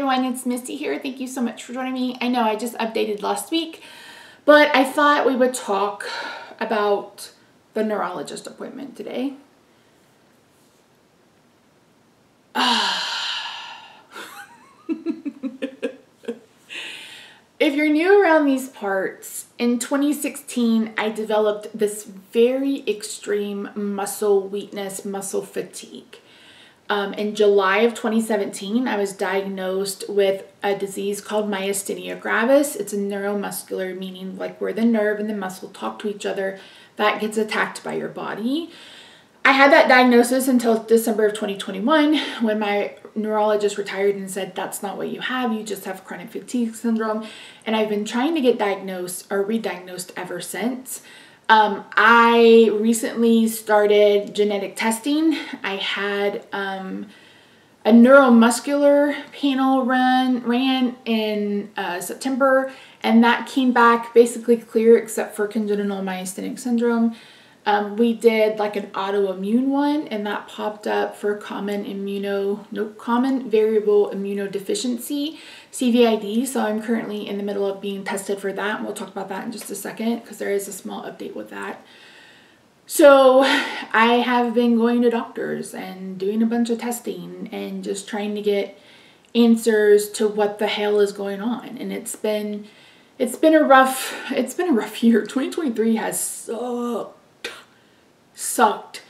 everyone, it's Misty here. Thank you so much for joining me. I know I just updated last week, but I thought we would talk about the neurologist appointment today. If you're new around these parts, in 2016, I developed this very extreme muscle weakness, muscle fatigue. In July of 2017, I was diagnosed with a disease called Myasthenia Gravis. It's a neuromuscular, meaning like where the nerve and the muscle talk to each other, that gets attacked by your body. I had that diagnosis until December of 2021 when my neurologist retired and said, that's not what you have, you just have chronic fatigue syndrome. And I've been trying to get diagnosed or re-diagnosed ever since. I recently started genetic testing. I had a neuromuscular panel ran in September, and that came back basically clear except for congenital myasthenic syndrome. We did like an autoimmune one, and that popped up for common variable immunodeficiency, CVID. So I'm currently in the middle of being tested for that, and we'll talk about that in just a second because there is a small update with that. So I have been going to doctors and doing a bunch of testing and just trying to get answers to what the hell is going on. And it's been a rough year. 2023 has sucked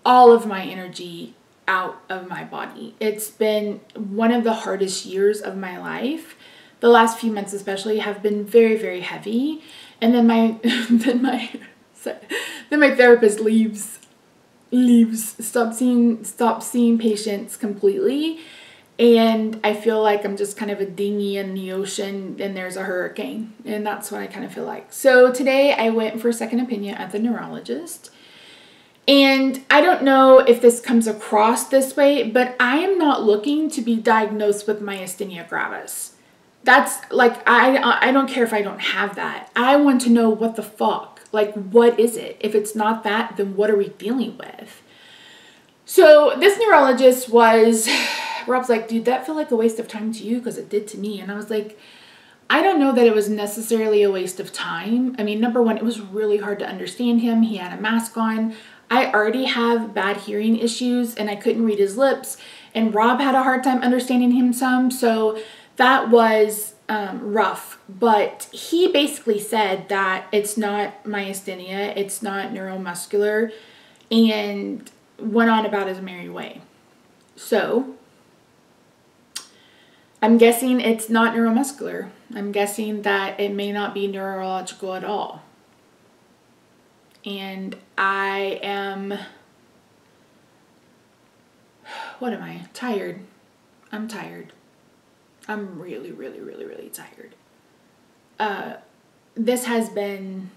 all of my energy out of my body. It's been one of the hardest years of my life. The last few months especially have been very, very heavy. And then my therapist stops seeing patients completely. And I feel like I'm just kind of a dinghy in the ocean and there's a hurricane. And that's what I kind of feel like. So today I went for a second opinion at the neurologist. And I don't know if this comes across this way, but I am not looking to be diagnosed with myasthenia gravis. That's like, I don't care if I don't have that. I want to know what the fuck, like, what is it? If it's not that, then what are we dealing with? So this neurologist Rob's like, dude, that felt like a waste of time to you because it did to me. And I was like, I don't know that it was necessarily a waste of time. I mean, number one, it was really hard to understand him. He had a mask on. I already have bad hearing issues and I couldn't read his lips, and Rob had a hard time understanding him some, so that was rough. But he basically said that it's not myasthenia, it's not neuromuscular, and went on about his merry way. So I'm guessing it's not neuromuscular. I'm guessing that it may not be neurological at all. And I am, what am I? Tired. I'm tired. I'm really, really, really, really tired. This has been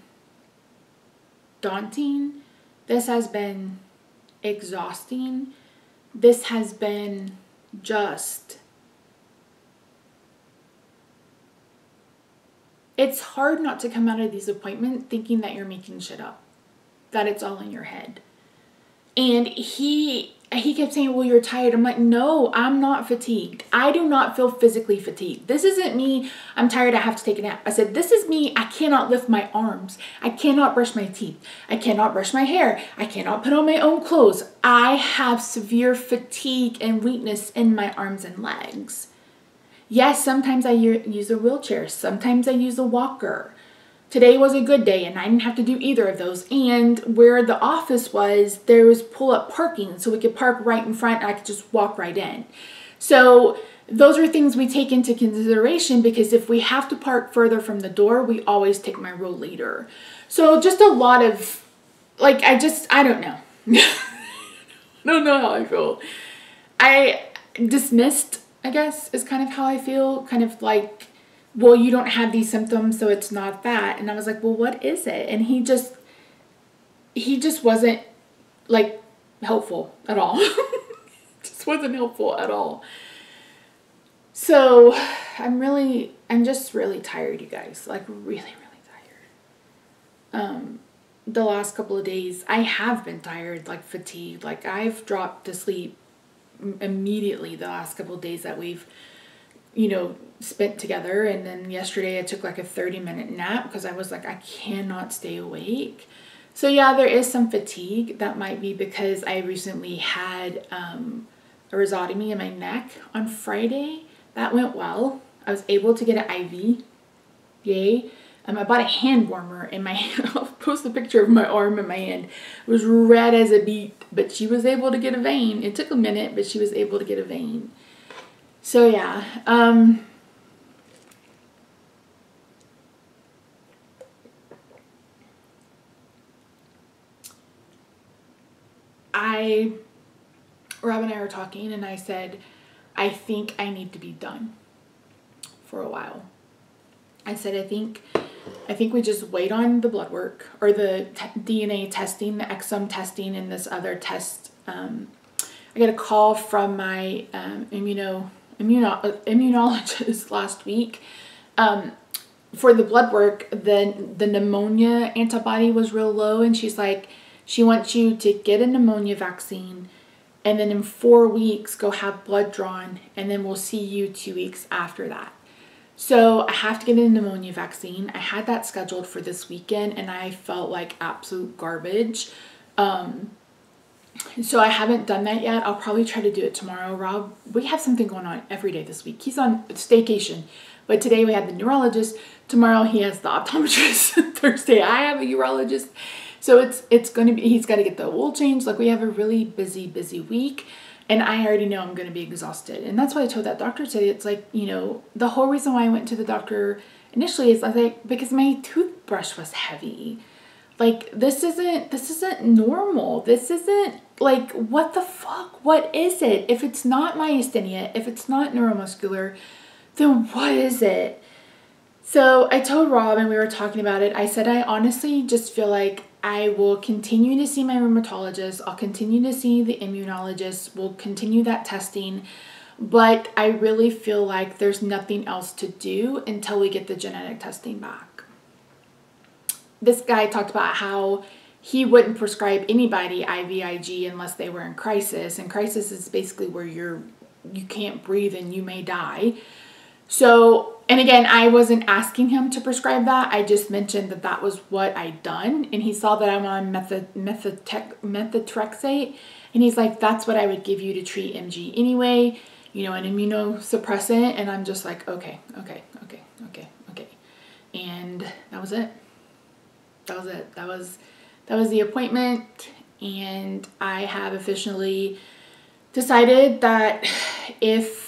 daunting. This has been exhausting. This has been just, it's hard not to come out of these appointments thinking that you're making shit up, that it's all in your head. And he kept saying, well, you're tired. I'm like, no, I'm not fatigued. I do not feel physically fatigued. This isn't me, I'm tired, I have to take a nap. I said, this is me, I cannot lift my arms. I cannot brush my teeth. I cannot brush my hair. I cannot put on my own clothes. I have severe fatigue and weakness in my arms and legs. Yes, sometimes I use a wheelchair. Sometimes I use a walker. Today was a good day and I didn't have to do either of those. And where the office was, there was pull-up parking, so we could park right in front and I could just walk right in. So those are things we take into consideration, because if we have to park further from the door, we always take my row later. So just a lot of, like, I don't know. I don't know how I feel. I dismissed, I guess, is kind of how I feel. Kind of like, well, you don't have these symptoms, so it's not that. And I was like, well, what is it? And he just wasn't, like, helpful at all. Just wasn't helpful at all. So I'm just really tired, you guys. Like, really, really tired. The last couple of days, I have been tired, like fatigued. Like, I've dropped to sleep immediately the last couple of days that we've spent together. And then yesterday I took like a 30-minute nap because I was like, I cannot stay awake. So yeah, there is some fatigue. That might be because I recently had a rhizotomy in my neck on Friday. That went well. I was able to get an IV. Yay. I bought a hand warmer in my hand. I'll post a picture of my arm and my hand. It was red as a beet, but she was able to get a vein. It took a minute, but she was able to get a vein. So yeah, Rob and I were talking, and I said, I think I need to be done for a while. I said, I think we just wait on the blood work or the DNA testing, the exome testing, and this other test. I got a call from my immunologist last week. For the blood work, the pneumonia antibody was real low, and she's like, she wants you to get a pneumonia vaccine, and then in 4 weeks go have blood drawn, and then we'll see you 2 weeks after that. So I have to get a pneumonia vaccine. I had that scheduled for this weekend, and I felt like absolute garbage. So I haven't done that yet. I'll probably try to do it tomorrow. Rob, we have something going on every day this week. He's on staycation, but today we had the neurologist. Tomorrow he has the optometrist. Thursday I have a urologist. So it's going to be, he's got to get the oil changed. Like, we have a really busy week. And I already know I'm going to be exhausted. And that's why I told that doctor today. It's like, the whole reason why I went to the doctor initially is because my toothbrush was heavy. Like, this isn't normal. This isn't, like, what the fuck? What is it? If it's not myasthenia, if it's not neuromuscular, then what is it? So I told Rob, and we were talking about it. I said, I honestly just feel like I will continue to see my rheumatologist. I'll continue to see the immunologist. We'll continue that testing. But I really feel like there's nothing else to do until we get the genetic testing back. This guy talked about how he wouldn't prescribe anybody IVIG unless they were in crisis. And crisis is basically where you can't breathe and you may die. So, and again, I wasn't asking him to prescribe that. I just mentioned that was what I'd done. And he saw that I'm on methotrexate. And he's like, that's what I would give you to treat MG anyway. An immunosuppressant. And I'm just like, okay. And that was it. That was the appointment. And I have officially decided that if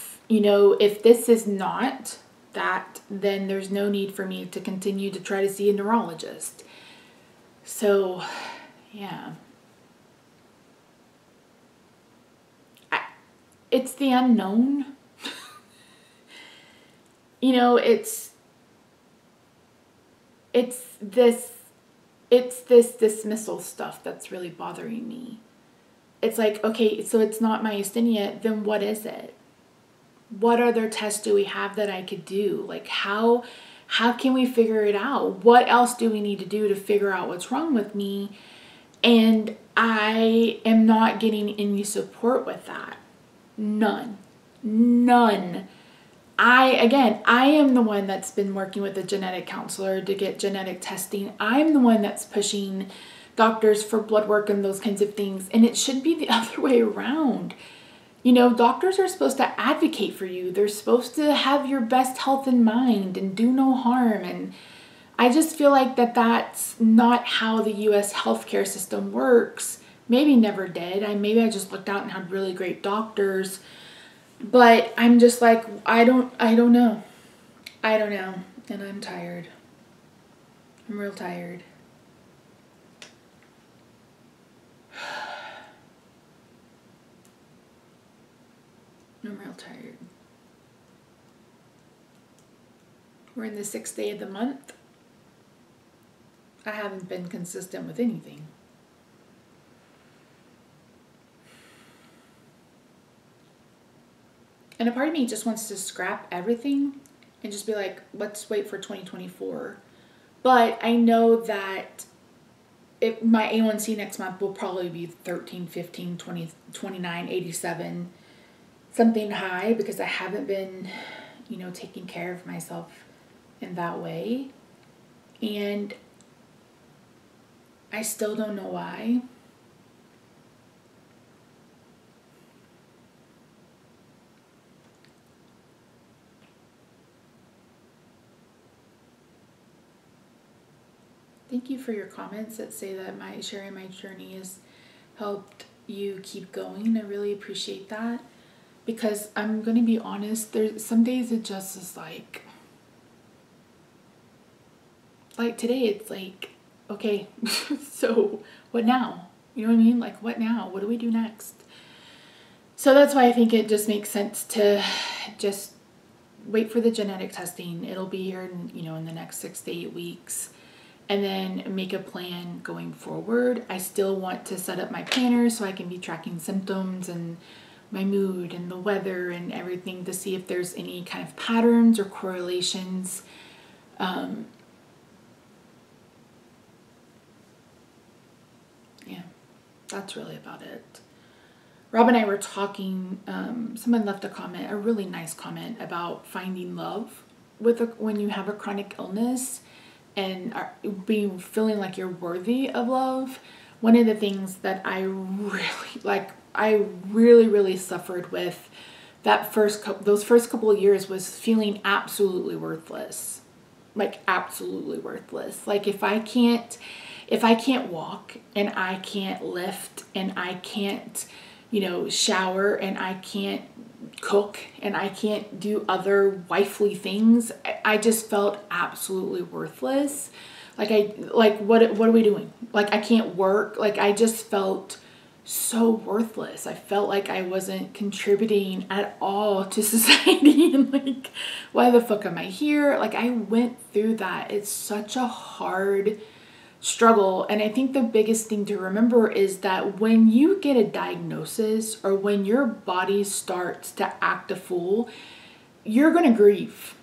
this is not that, then there's no need for me to continue to try to see a neurologist. So, yeah. It's the unknown. It's this dismissal stuff that's really bothering me. It's like, okay, so it's not myasthenia, then what is it? What other tests do we have that I could do? Like, how can we figure it out? What else do we need to do to figure out what's wrong with me? And I am not getting any support with that. None. I am the one that's been working with a genetic counselor to get genetic testing. I'm the one that's pushing doctors for blood work and those kinds of things. And it should be the other way around. Doctors are supposed to advocate for you. They're supposed to have your best health in mind and do no harm. And I just feel like that's not how the U.S. healthcare system works. Maybe never did. Maybe I just looked out and had really great doctors. But I'm just like, I don't know. And I'm tired. I'm real tired. I'm real tired. We're in the 6th day of the month. I haven't been consistent with anything. And a part of me just wants to scrap everything and just be like, let's wait for 2024. But I know that my A1C next month will probably be 13, 15, 20, 29, 87. Something high, because I haven't been, you know, taking care of myself in that way. And I still don't know why. Thank you for your comments that say that sharing my journey has helped you keep going. I really appreciate that, because I'm going to be honest, there's some days it just is like today it's like, okay, so what now? You know what I mean? Like, what now? What do we do next? So that's why I think it just makes sense to just wait for the genetic testing. It'll be here in, you know, in the next 6 to 8 weeks. And then make a plan going forward. I still want to set up my planner so I can be tracking symptoms and my mood and the weather and everything to see if there's any kind of patterns or correlations. Yeah, that's really about it. Rob and I were talking, someone left a comment, a really nice comment about finding love when you have a chronic illness and feeling like you're worthy of love. One of the things that I really suffered with those first couple of years was feeling absolutely worthless. Like absolutely worthless. Like if I can't walk and I can't lift and I can't, you know, shower and I can't cook and I can't do other wifely things, I just felt absolutely worthless. What are we doing? Like, I can't work. Like, I just felt so worthless. I felt like I wasn't contributing at all to society, and like, why the fuck am I here? Like, I went through that. It's such a hard struggle. And I think the biggest thing to remember is that when you get a diagnosis or when your body starts to act a fool, you're going to grieve.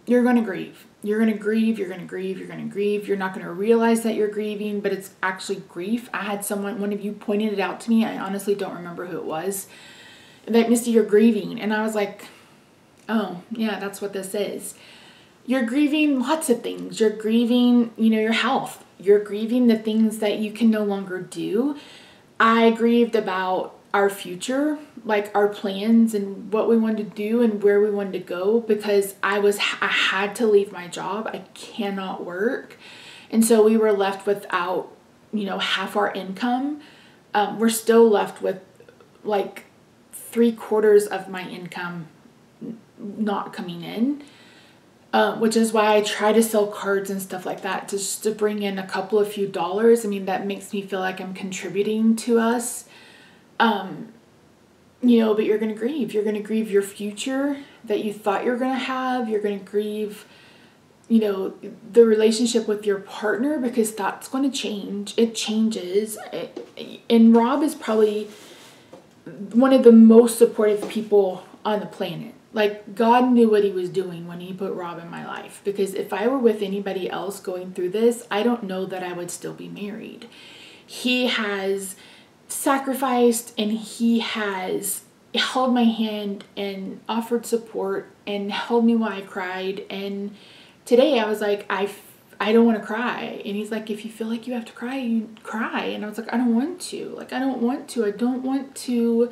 You're going to grieve. You're going to grieve. You're going to grieve. You're going to grieve. You're not going to realize that you're grieving, but it's actually grief. I had one of you pointed it out to me. I honestly don't remember who it was. That, Misty, you're grieving. And I was like, oh, yeah, that's what this is. You're grieving lots of things. You're grieving, you know, your health. You're grieving the things that you can no longer do. I grieved about our future, like our plans and what we wanted to do and where we wanted to go, because I had to leave my job. I cannot work. And so we were left without, you know, half our income. We're still left with like 3/4 of my income not coming in. Which is why I try to sell cards and stuff like that, just to bring in a couple of few dollars. I mean, that makes me feel like I'm contributing to us. You know, but you're going to grieve. You're going to grieve your future that you thought you were going to have. You're going to grieve, you know, the relationship with your partner, because that's going to change. It changes. And Rob is probably one of the most supportive people on the planet. Like, God knew what he was doing when he put Rob in my life, because if I were with anybody else going through this, I don't know that I would still be married. He has sacrificed and he has held my hand and offered support and held me while I cried. And today I was like, I don't want to cry. And he's like, if you feel like you have to cry, you cry. And I was like, I don't want to. Like, I don't want to,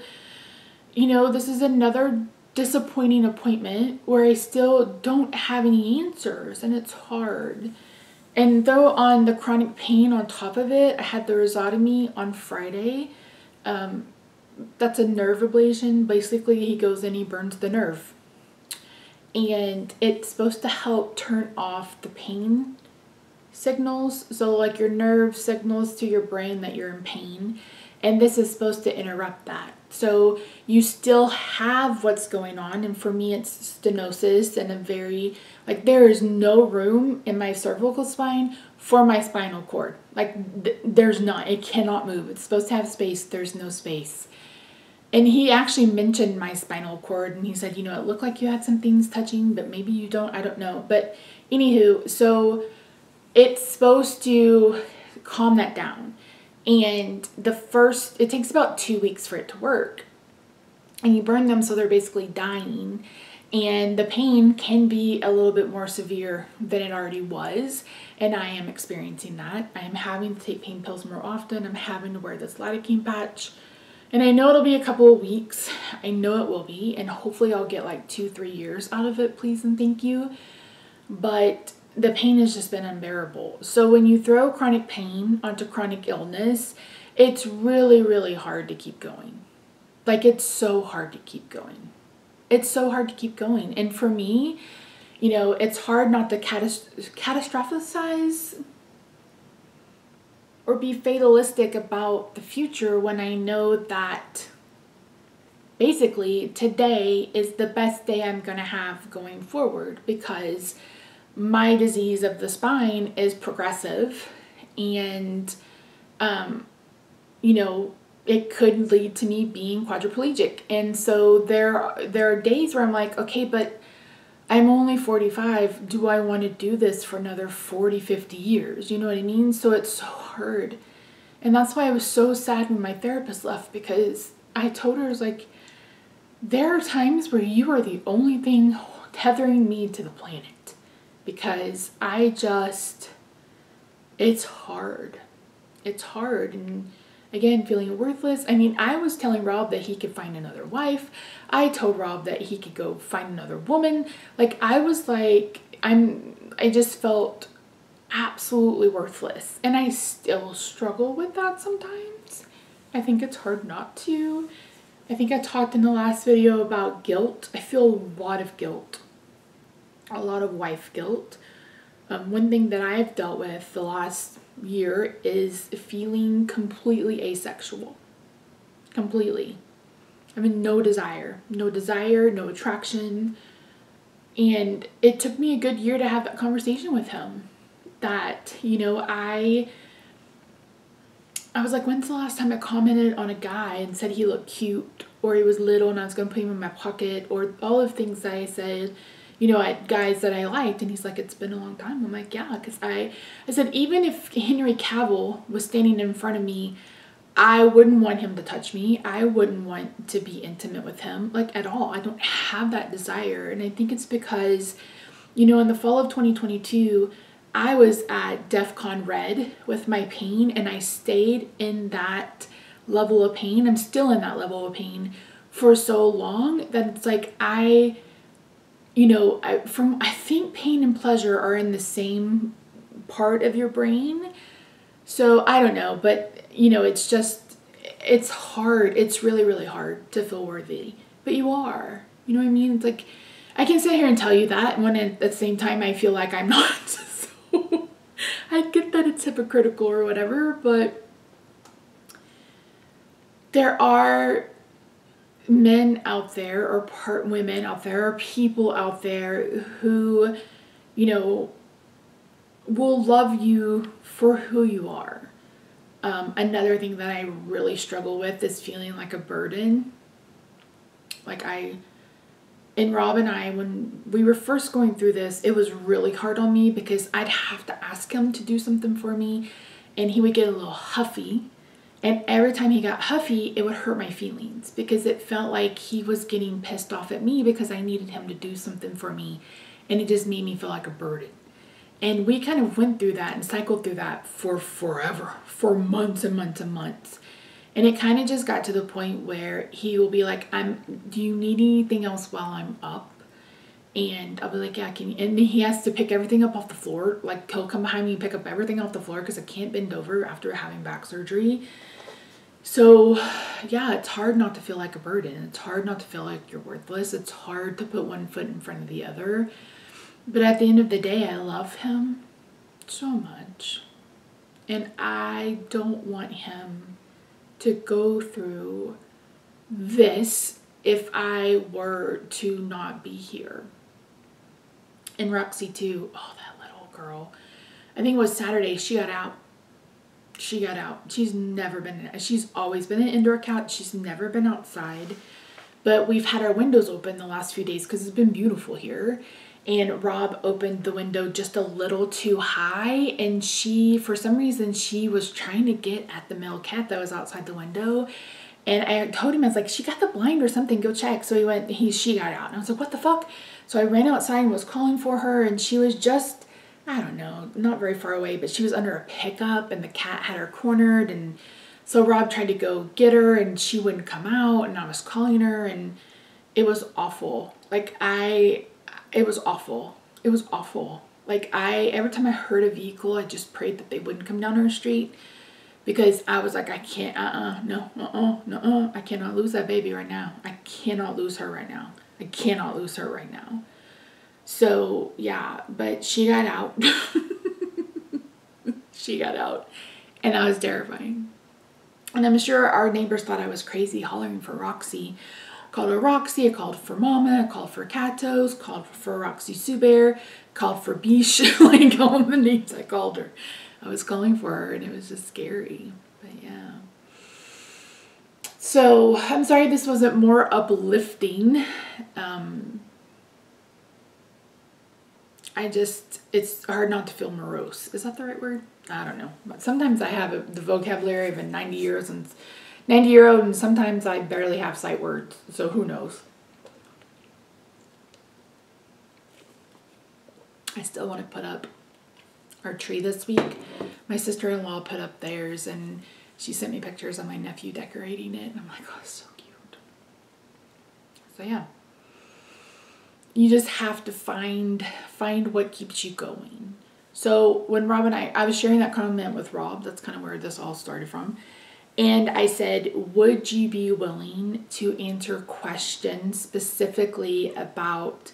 you know, this is another disappointing appointment where I still don't have any answers, and it's hard. And though on the chronic pain on top of it, I had the rhizotomy on Friday. That's a nerve ablation. Basically, he goes in, he burns the nerve. And it's supposed to help turn off the pain signals. So like your nerve signals to your brain that you're in pain. And this is supposed to interrupt that. So you still have what's going on. And for me, it's stenosis and there is no room in my cervical spine for my spinal cord. Like there's not, it cannot move. It's supposed to have space. There's no space. And he actually mentioned my spinal cord, and he said, you know, it looked like you had some things touching, but maybe you don't, I don't know. But anywho, so it's supposed to calm that down. And it takes about 2 weeks for it to work. And you burn them so they're basically dying. And the pain can be a little bit more severe than it already was. And I am experiencing that. I am having to take pain pills more often. I'm having to wear this lidocaine patch. And I know it'll be a couple of weeks. I know it will be. And hopefully I'll get like 2-3 years out of it, please and thank you. But the pain has just been unbearable. So when you throw chronic pain onto chronic illness, it's really, really hard to keep going. Like, it's so hard to keep going. It's so hard to keep going. And for me, you know, it's hard not to catastrophize or be fatalistic about the future when I know that basically today is the best day I'm going to have going forward, because my disease of the spine is progressive, and, you know, it could lead to me being quadriplegic. And so there are days where I'm like, okay, but I'm only 45. Do I want to do this for another 40, 50 years? You know what I mean? So it's so hard. And that's why I was so sad when my therapist left, because I told her, I was like, there are times where you are the only thing tethering me to the planet, because it's hard. It's hard. And again, feeling worthless. I mean, I was telling Rob that he could find another wife. I told Rob that he could go find another woman. Like, I was like, I just felt absolutely worthless. And I still struggle with that sometimes. I think it's hard not to. I think I talked in the last video about guilt. I feel a lot of guilt. A lot of wife guilt. One thing that I've dealt with the last year is feeling completely asexual. Completely. I mean, no desire, no attraction. And it took me a good year to have that conversation with him. That, you know, I was like, when's the last time I commented on a guy and said he looked cute, or he was little and I was going to put him in my pocket, or all of the things that I said, you know, at guys that I liked. And he's like, it's been a long time. I'm like, yeah, because I said, even if Henry Cavill was standing in front of me, I wouldn't want him to touch me. I wouldn't want to be intimate with him, like, at all. I don't have that desire. And I think it's because, you know, in the fall of 2022, I was at DEFCON Red with my pain, and I stayed in that level of pain. I'm still in that level of pain for so long that it's like I think pain and pleasure are in the same part of your brain. So I don't know, but you know, it's hard. It's really, really hard to feel worthy, but you are, you know what I mean? It's like, I can sit here and tell you that when at the same time I feel like I'm not. So I get that it's hypocritical or whatever, but there are men out there, or women out there, or people out there who, you know, will love you for who you are. Another thing that I really struggle with is feeling like a burden. Like and Rob and I, when we were first going through this, it was really hard on me because I'd have to ask him to do something for me, and he would get a little huffy. And every time he got huffy, it would hurt my feelings because it felt like he was getting pissed off at me because I needed him to do something for me. And it just made me feel like a burden. And we kind of went through that and cycled through that for forever, for months and months and months. And it kind of just got to the point where he will be like, do you need anything else while I'm up? And I'll be like, yeah, can you? And he has to pick everything up off the floor. Like, he'll come behind me and pick up everything off the floor because I can't bend over after having back surgery. So, yeah, it's hard not to feel like a burden. It's hard not to feel like you're worthless. It's hard to put one foot in front of the other. But at the end of the day, I love him so much. And I don't want him to go through this if I were to not be here. And Roxie too. Oh, that little girl. I think it was Saturday. She got out. She's always been an indoor cat. She's never been outside. But we've had our windows open the last few days because it's been beautiful here. And Rob opened the window just a little too high. And for some reason, she was trying to get at the male cat that was outside the window. And I told him, I was like, she got the blind or something, go check. So she got out. And I was like, what the fuck? So I ran outside and was calling for her, and she was just, I don't know, not very far away, but she was under a pickup and the cat had her cornered. And so Rob tried to go get her and she wouldn't come out, and I was calling her, and it was awful. Like it was awful. It was awful. Like every time I heard a vehicle, I just prayed that they wouldn't come down our street, because I was like, I can't, no, I cannot lose that baby right now. I cannot lose her right now. I cannot lose her right now. So yeah, but she got out. She got out, and that was terrifying. And I'm sure our neighbors thought I was crazy hollering for Roxie. I called her Roxie, I called for Mama, I called for Katos, called for Roxie Subear, called for Bish, like all the names I called her. I was calling for her, and it was just scary. But yeah. So I'm sorry this wasn't more uplifting. It's hard not to feel morose. Is that the right word? I don't know. But sometimes I have the vocabulary of a 90-year-old, and sometimes I barely have sight words. So who knows? I still want to put up our tree this week. My sister-in-law put up theirs, and she sent me pictures of my nephew decorating it, and I'm like, oh, it's so cute. So yeah. You just have to find what keeps you going. So when Rob and I was sharing that comment with Rob, that's kind of where this all started from. And I said, would you be willing to answer questions specifically about,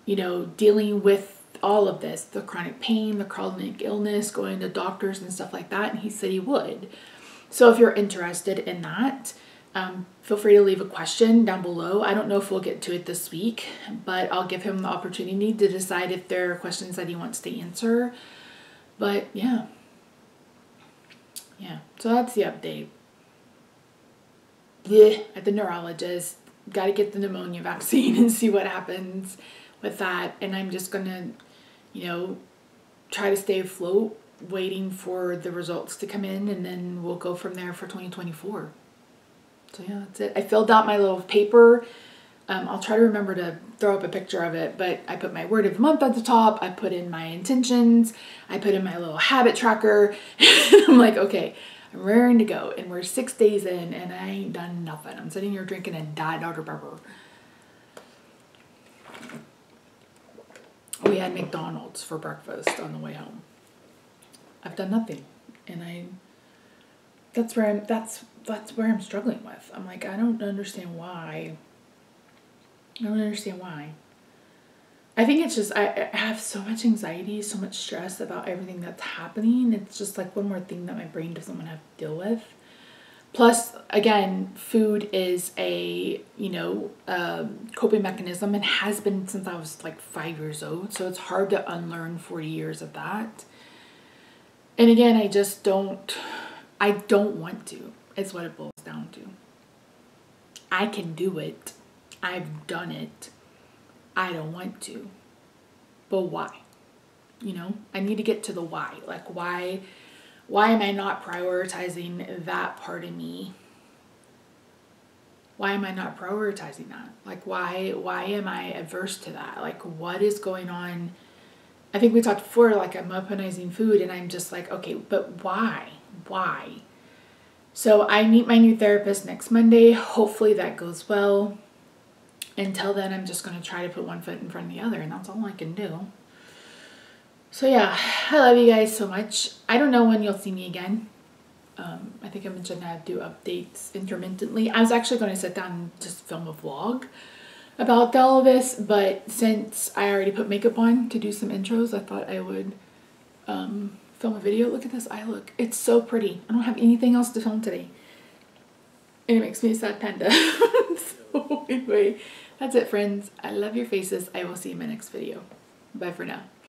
dealing with all of this, the chronic pain, the chronic illness, going to doctors and stuff like that? And he said he would. So if you're interested in that, feel free to leave a question down below. I don't know if we'll get to it this week, but I'll give him the opportunity to decide if there are questions that he wants to answer. But yeah. Yeah, so that's the update. Blech, at the neurologist. Got to get the pneumonia vaccine and see what happens with that. And I'm just going to, try to stay afloat, waiting for the results to come in, and then we'll go from there for 2024. So yeah, that's it. I filled out my little paper. I'll try to remember to throw up a picture of it, but I put my word of the month at the top. I put in my intentions. I put in my little habit tracker. I'm like, okay, I'm raring to go. And we're 6 days in, and I ain't done nothing. I'm sitting here drinking a Diet Dr. Pepper. We had McDonald's for breakfast on the way home. I've done nothing, and that's where I'm struggling with. I'm like, I don't understand why. I think it's just, I have so much anxiety, so much stress about everything that's happening. It's just like one more thing that my brain doesn't want to have to deal with. Plus, again, food is a, coping mechanism, and has been since I was like 5 years old. So it's hard to unlearn 40 years of that. And again, I don't want to, is what it boils down to. I can do it. I've done it. I don't want to. But why? I need to get to the why. Like, why am I not prioritizing that part of me? Why am I not prioritizing that? Like, why am I averse to that? Like, what is going on? I think we talked before, like, I'm weaponizing food, and I'm just like, okay, but why? Why? So I meet my new therapist next Monday. Hopefully that goes well. Until then, I'm just going to try to put one foot in front of the other, and that's all I can do. So yeah, I love you guys so much. I don't know when you'll see me again. I think I'm just going to do updates intermittently. I was actually going to sit down and just film a vlog about all of this, but since I already put makeup on to do some intros, I thought I would film a video. Look at this eye look. It's so pretty. I don't have anything else to film today. And it makes me a sad panda. So anyway, that's it, friends. I love your faces. I will see you in my next video. Bye for now.